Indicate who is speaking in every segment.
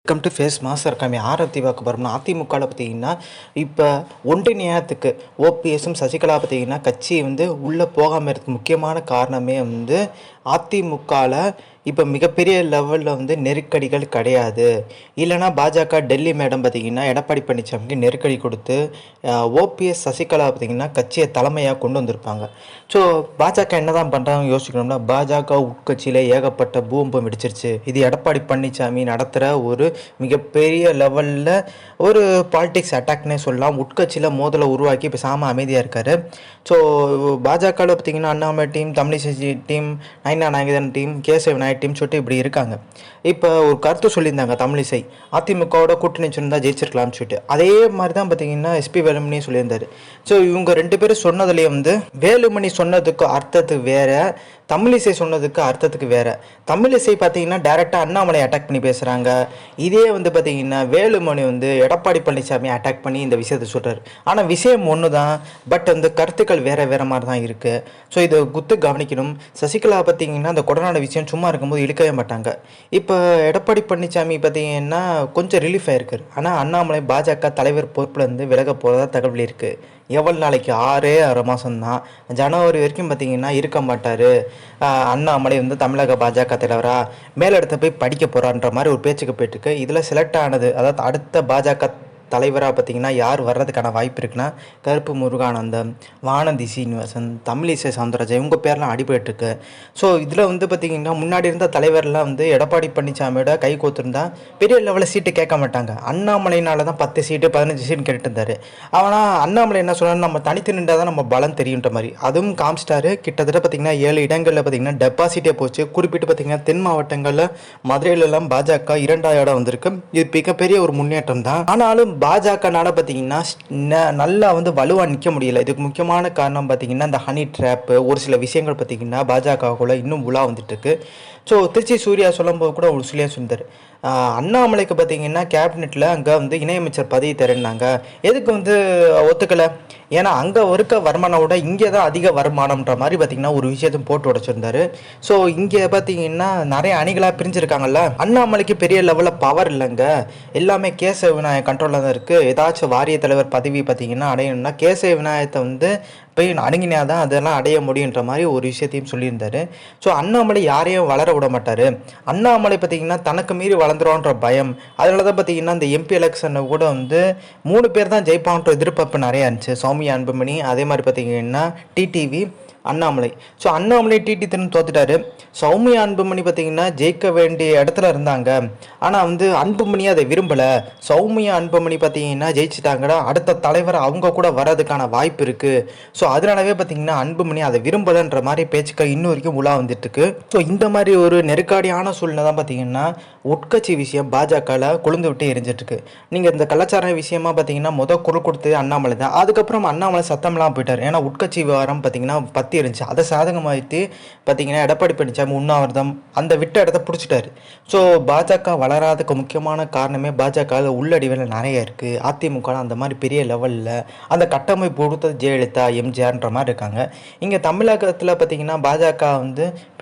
Speaker 1: Welcome to face master கம்மி ஆரத்தி பார்க்க போகிறோம்னா அதிமுகவில் பார்த்தீங்கன்னா இப்போ ஒன்றிணையத்துக்கு ஓபிஎஸும் சசிகலா பார்த்தீங்கன்னா கட்சி உள்ளே போகாமல் இருக்கிறதுக்கு முக்கியமான காரணமே அதிமுகவில் இப்போ மிகப்பெரிய லெவலில் நெருக்கடிகள் கிடையாது. இல்லைனா பாஜக டெல்லி மேடம் பார்த்திங்கன்னா எடப்பாடி பழனிசாமிக்கு நெருக்கடி கொடுத்து ஓபிஎஸ் சசிகலா பார்த்திங்கன்னா கட்சியை தலைமையாக கொண்டு வந்திருப்பாங்க. ஸோ பாஜக என்ன தான் பண்ணுறாங்க யோசிக்கணும்னா, பாஜக உட்கட்சியில் ஏகப்பட்ட பூம்பம் வெடிச்சிருச்சு. இது எடப்பாடி பழனிசாமி நடத்துகிற ஒரு மிகப்பெரிய லெவலில் ஒரு பாலிடிக்ஸ் அட்டாக்னே சொல்லலாம். உட்கட்சியில் மோதலை உருவாக்கி இப்போ சாம அமைதியாக இருக்கார். ஸோ பாஜகவில் பார்த்திங்கன்னா அண்ணாமலை டீம், தமிழிசை டீம், நயனா நாயகன் டீம், கேசவ நாயக் டீம் சொல்லிட்டு இப்படி இருக்காங்க. இப்போ ஒரு கருத்து சொல்லியிருந்தாங்க தமிழிசை, அதிமுகவோட கூட்டணி வச்சுருந்தா ஜெயிச்சிருக்கலாம்னு சொல்லிட்டு. அதே மாதிரி தான் பார்த்தீங்கன்னா எஸ்பி வேலுமணி சொல்லியிருந்தார். ஸோ இவங்க ரெண்டு பேரும் சொன்னதுலேயே வேலுமணி சொன்னதுக்கு அர்த்தத்துக்கு வேறு, தமிழிசை சொன்னதுக்கு அர்த்தத்துக்கு வேறு. தமிழிசை பார்த்தீங்கன்னா டைரெக்டாக அண்ணாமலை அட்டாக் பண்ணி பேசுகிறாங்க. இதே பார்த்தீங்கன்னா வேலுமணி எடப்பாடி பழனிசாமி அட்டாக் பண்ணி இந்த விஷயத்தை சொல்கிறார். ஆனால் விஷயம் ஒன்று தான், பட் அந்த கருத்துக்கள் வேறு வேறு மாதிரி தான் இருக்குது. ஸோ இதை குத்து கவனிக்கணும். சசிகலா பார்த்தீங்கன்னா அந்த கொடநாடு விஷயம் சும்மா இருக்கும்போது இழுக்கவே மாட்டாங்க. இப்போ எடப்பாடி பழனிசாமி பார்த்தீங்கன்னா கொஞ்சம் ரிலீஃப் ஆகிருக்காரு. ஆனால் அண்ணாமலை பாஜக தலைவர் பொறுப்புலேருந்து விலக போகிறதா தகவல் இருக்குது. எவ்வளோ நாளைக்கு 6 மாதம்தான், ஜனவரி வரைக்கும் பார்த்தீங்கன்னா இருக்க மாட்டார் அண்ணாமலை தமிழக பாஜக தலைவராக மேலிடத்தை போய் படிக்க போகிறான்ற மாதிரி ஒரு பேச்சுக்கு போயிட்டுருக்கு. இதில் செலக்ட் ஆனது, அதாவது அடுத்த பாஜக தலைவராக பார்த்திங்கன்னா யார் வர்றதுக்கான வாய்ப்பு இருக்குன்னா, கருப்பு முருகானந்தம், வானதி சீனிவாசன், தமிழிசை சவுந்தரராஜன், இவங்க பேர்லாம் அடிபட்டுருக்கு. ஸோ இதில் பார்த்திங்கன்னா முன்னாடி இருந்த தலைவர்லாம் எடப்பாடி பழனிசாமியோட கை கோத்துருந்தா பெரிய லெவலில் சீட்டு கேட்க மாட்டாங்க. அண்ணாமலைனால தான் 10 சீட்டு 15 சீட்டு கேட்டு இருந்தார். ஆனால் அண்ணாமலை என்ன சொன்னார், நம்ம தனித்து நின்றால் தான் நம்ம பலம் தெரியுன்ற மாதிரி அதுவும் காமிச்சிட்டாரு. கிட்டத்தட்ட பார்த்திங்கன்னா 7 இடங்களில் பார்த்திங்கன்னா டெபாசிட்டே போச்சு. குறிப்பிட்டு பார்த்திங்கன்னா தென் மாவட்டங்களில் மதுரையிலலாம் பாஜக 2ஆம் இடம் வந்திருக்கு. இது மிகப்பெரிய ஒரு முன்னேற்றம் தான். ஆனாலும் பாஜகனால பார்த்தீங்கன்னா நல்லா வலுவாக நிற்க முடியல. இதுக்கு முக்கியமான காரணம் பார்த்தீங்கன்னா இந்த ஹனி ட்ராப்பு, ஒரு சில விஷயங்கள் பார்த்தீங்கன்னா பாஜகக்குள்ள இன்னும் உலா வந்துட்டு இருக்கு. ஸோ திருச்சி சூர்யா சொல்லும்போது கூட ஒரு சொல்லியா சொன்னார், அண்ணாமலைக்கு பார்த்தீங்கன்னா கேபினெட்டில் அங்கே இணையமைச்சர் பதவி தரேன்னாங்க. எதுக்கு ஒத்துக்கலை? ஏன்னா அங்கே இருக்க வருமானம் விட இங்கே தான் அதிக வருமானம்ன்ற மாதிரி பார்த்தீங்கன்னா ஒரு விஷயத்தையும் போட்டு உடச்சிருந்தாரு. ஸோ இங்கே பார்த்தீங்கன்னா நிறைய அணிகளாக பிரிஞ்சிருக்காங்கல்ல. அண்ணாமலைக்கு பெரிய லெவலில் பவர் இல்லைங்க, எல்லாமே கேசவ விநாயகர் கண்ட்ரோலில் தான் இருக்குது. ஏதாச்சும் வாரிய தலைவர் பதவி பார்த்தீங்கன்னா அடையணும்னா கேசவ விநாயகத்தை போய் அணுகினா தான் அதெல்லாம் அடைய முடியுன்ற மாதிரி ஒரு விஷயத்தையும் சொல்லியிருந்தார். ஸோ அண்ணாமலை யாரையும் வளர விட மாட்டார். அண்ணாமலை பார்த்திங்கன்னா தனக்கு மீறி வளர்ந்துருவான்ற பயம். அதனால தான் பார்த்திங்கன்னா இந்த எம்பி எலெக்ஷனை கூட 3 பேர் தான் ஜெயிப்பான்ற எதிர்பார்ப்பு நிறையா இருந்துச்சு. சௌமியா அன்புமணி, அதே மாதிரி பார்த்திங்கன்னா டிடிவி, அண்ணாமலை. ஸோ அண்ணாமலை டிடி தோத்துட்டாரு. சௌமியா அன்புமணி பார்த்திங்கன்னா ஜெயிக்க வேண்டிய இடத்துல இருந்தாங்க. ஆனால் அன்புமணி அதை விரும்பலை. சௌமியா அன்புமணி பார்த்திங்கன்னா ஜெயிச்சிட்டாங்கன்னா அடுத்த தலைவர் அவங்க கூட வர்றதுக்கான வாய்ப்பு இருக்குது. ஸோ அதனாலவே பார்த்திங்கன்னா அன்புமணி அதை விரும்பலைன்ற மாதிரி பேச்சுக்கள் இன்னும் வரைக்கும் உலா வந்துட்டுருக்கு. ஸோ இந்த மாதிரி ஒரு நெருக்கடியான சூழ்நிலை தான் பார்த்திங்கன்னா உட்கட்சி விஷயம் பாஜகவில் கொழுந்து விட்டு எரிஞ்சிட்ருக்கு. நீங்கள் இந்த கலாச்சார விஷயமா பார்த்திங்கன்னா குரல் கொடுத்தது அண்ணாமலை தான். அதுக்கப்புறம் அண்ணாமலை சத்தம்லாம் போயிட்டார். ஏன்னா உட்கட்சி விவகாரம் பார்த்திங்கன்னா இருந்துச்சு. அதை சாதகமாகிட்டு பார்த்தீங்கன்னா எடப்பாடி பழனிசாமி உண்ணாவிரதம் அந்த விட்ட இடத்த பிடிச்சிட்டாரு. ஸோ பாஜக வளராதுக்கு முக்கியமான காரணமே பாஜக உள்ளடிவில் நிறைய இருக்குது. அதிமுக அந்த மாதிரி பெரிய லெவலில் அந்த கட்டமைப்பு கொடுத்தது ஜெயலலிதா, எம்ஜிஆர்ன்ற மாதிரி இருக்காங்க. இங்கே தமிழகத்தில் பார்த்தீங்கன்னா பாஜக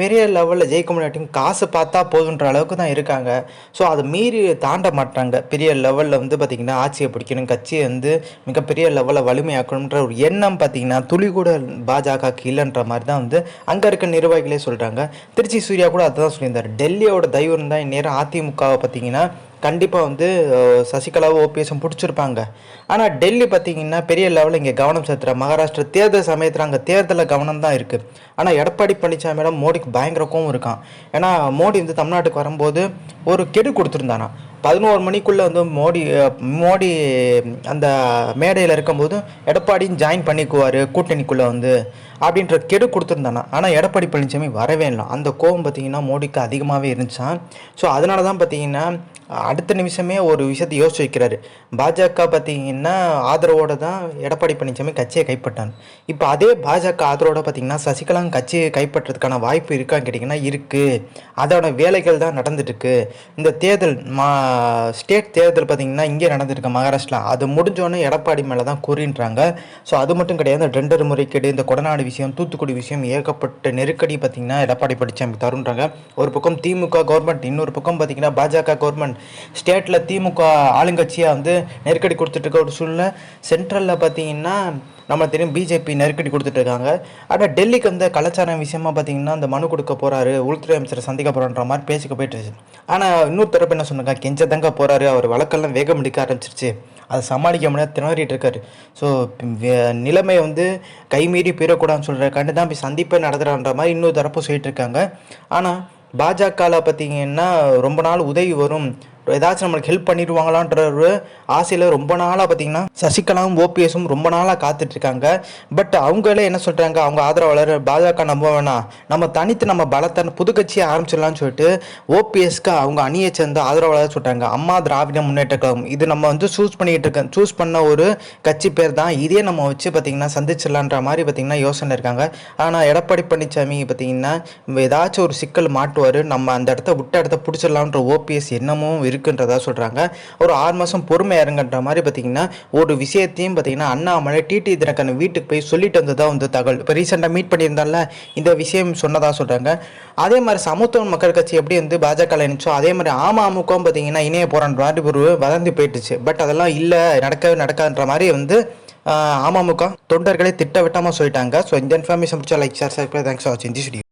Speaker 1: பெரிய லெவலில் ஜெயிக்க முடியாட்டியும் காசு பார்த்தா போதுன்ற அளவுக்கு தான் இருக்காங்க. ஸோ அதை மீறி தாண்ட மாட்டாங்க. பெரிய லெவலில் பார்த்திங்கன்னா ஆட்சியை பிடிக்கணும், கட்சியை மிகப்பெரிய லெவலில் வலிமையாக்கணுன்ற ஒரு எண்ணம் பார்த்திங்கன்னா துளி கூட பாஜகக்கு இல்லைன்ற மாதிரி தான் அங்கே இருக்க நிர்வாகிகளே சொல்கிறாங்க. திருச்சி சூர்யா கூட அதுதான் சொல்லியிருந்தார். டெல்லியோட தயவு இருந்தால் இந்நேரம் அதிமுகவை பார்த்தீங்கன்னா கண்டிப்பாக சசிகலாவை ஓபிஎஸும் பிடிச்சிருப்பாங்க. ஆனால் டெல்லி பார்த்திங்கன்னா பெரிய லெவலில் இங்கே கவனம் செலுத்துகிற மகாராஷ்டிரா தேர்தல் சமயத்தில் அங்கே தேர்தலில் கவனம் தான் இருக்குது. ஆனால் எடப்பாடி பழனிசாமியிடம் மோடிக்கு பயங்கர கோவம் இருக்கான். ஏன்னா மோடி தமிழ்நாட்டுக்கு வரும்போது ஒரு கெடு கொடுத்துருந்தானா, 11 மணிக்குள்ளே மோடி அந்த மேடையில் இருக்கும்போது எடப்பாடியும் ஜாயின் பண்ணிக்குவார் கூட்டணிக்குள்ளே அப்படின்ற கெடு கொடுத்துருந்தானா. ஆனால் எடப்பாடி பழனிசாமி வரவே இல்லை. அந்த கோவம் பார்த்திங்கன்னா மோடிக்கு அதிகமாகவே இருந்துச்சான். ஸோ அதனால தான் பார்த்திங்கன்னா அடுத்த நிமிஷமே ஒரு விஷயத்தை யோசிச்சு வைக்கிறாரு. பாஜக பார்த்திங்கன்னா ஆதரவோடு தான் எடப்பாடி பழனிசாமி கட்சியை கைப்பற்றான். இப்போ அதே பாஜக ஆதரவோடு பார்த்திங்கன்னா சசிகலா கட்சியை கைப்பற்றதுக்கான வாய்ப்பு இருக்கான்னு கேட்டிங்கன்னா இருக்குது. அதோட வேலைகள் தான் நடந்துட்டுருக்கு. இந்த தேர்தல் ஸ்டேட் தேர்தல் பார்த்திங்கன்னா இங்கே நடந்துருக்கு மகாராஷ்டிரா. அது முடிஞ்சோடனே எடப்பாடி மேலே தான் குறின்றாங்க. ஸோ அது மட்டும் கிடையாது, இந்த டெண்டர் முறைகேடு, இந்த கொடநாடு விஷயம், தூத்துக்குடி விஷயம், ஏகப்பட்ட நெருக்கடி பார்த்திங்கன்னா எடப்பாடி பழனிசாமி தருன்றாங்க. ஒரு பக்கம் திமுக கவர்மெண்ட், இன்னொரு பக்கம் பார்த்திங்கன்னா பாஜக கவர்மெண்ட். ஸ்டேட்டில் திமுக ஆளுங்கட்சியாக வந்து நெருக்கடி கொடுத்துட்டு இருக்க ஒரு சூழ்நிலை. சென்ட்ரலில் பார்த்தீங்கன்னா நம்ம தெரியும் பிஜேபி நெருக்கடி கொடுத்துட்ருக்காங்க. ஆனால் டெல்லிக்கு வந்து கலாச்சாரம் விஷயமா பார்த்தீங்கன்னா அந்த மனு கொடுக்க போகிறாரு, உள்துறை அமைச்சரை சந்திக்க போகிறான்ற மாதிரி பேசிக்க போயிட்டுருச்சு. ஆனால் இன்னொரு தரப்பு என்ன சொன்னாங்க, கெஞ்சதாங்க போகிறாரு, அவர் வழக்கெல்லாம் வேகம் எடுக்க ஆரம்பிச்சிருச்சு, அதை சமாளிக்க முடியாது திணறிட்டு இருக்காரு. ஸோ நிலைமை வந்து கைமீறி போயிடக்கூடாதுன்னு சொல்கிறக்காண்டி தான் போய் சந்திப்பே நடத்துகிறான்ற மாதிரி இன்னொரு தரப்பு சொல்லிட்டு இருக்காங்க. ஆனால் பாஜகவில் பார்த்தீங்கன்னா ரொம்ப நாள் உதவி வரும், ஏதாச்சும் நம்மளுக்கு ஹெல்ப் பண்ணிடுவாங்களான்ற ஒரு ஆசையில் ரொம்ப நாளாக பார்த்தீங்கன்னா சசிகலாவும் ஓபிஎஸும் ரொம்ப நாளாக காத்துட்ருக்காங்க. பட் அவங்களே என்ன சொல்கிறாங்க, அவங்க ஆதரவாளர் பாஜக நம்ப வேணாம், நம்ம தனித்து நம்ம பலத்தை புது கட்சியை ஆரம்பிச்சிடலாம்னு சொல்லிட்டு ஓபிஎஸ்க்கு அவங்க அணியை சேர்ந்த ஆதரவாளர் சொல்கிறாங்க. அம்மா திராவிட முன்னேற்ற கழகம், இது நம்ம வந்து சூஸ் பண்ண ஒரு கட்சி பேர் தான், இதே நம்ம வச்சு பார்த்திங்கன்னா சந்திச்சிடலான்ற மாதிரி பார்த்திங்கன்னா யோசனை இருக்காங்க. ஆனால் எடப்பாடி பழனிசாமி பார்த்திங்கன்னா ஏதாச்சும் ஒரு சிக்கல் மாட்டுவார், நம்ம அந்த இடத்த பிடிச்சிடலான்ற ஓபிஎஸ் என்னமும் இருக்குன்றதா சொல்கிறாங்க. ஒரு 6 மாதம் பொறுமை இறங்குன்ற மாதிரி பார்த்தீங்கன்னா ஒரு விஷயத்தையும் பார்த்தீங்கன்னா அண்ணாமலை டிடி தினகரன் வீட்டுக்கு போய் சொல்லிட்டு வந்ததா வந்து தகவல். இப்போ ரீசெண்டாக மீட் பண்ணியிருந்தால இந்த விஷயம் சொன்னதாக சொல்கிறாங்க. அதே மாதிரி சமத்துவ மக்கள் கட்சி எப்படி வந்து பாஜகவில் இருந்துச்சோ அதே மாதிரி அமமுகவும் பார்த்தீங்கன்னா இணைய போகிறான்ற மாதிரி ஒரு வதந்தி போயிட்டுச்சு. பட் அதெல்லாம் இல்லை, நடக்காதுன்ற மாதிரி வந்து அமமுக தொண்டர்களே திட்டவட்டமாக சொல்லிட்டாங்க. ஸோ இந்த இன்ஃபர்மேஷன் பிடிச்சா like share subscribe. Thanks for வாட்சிங் திஸ் வீடியோ.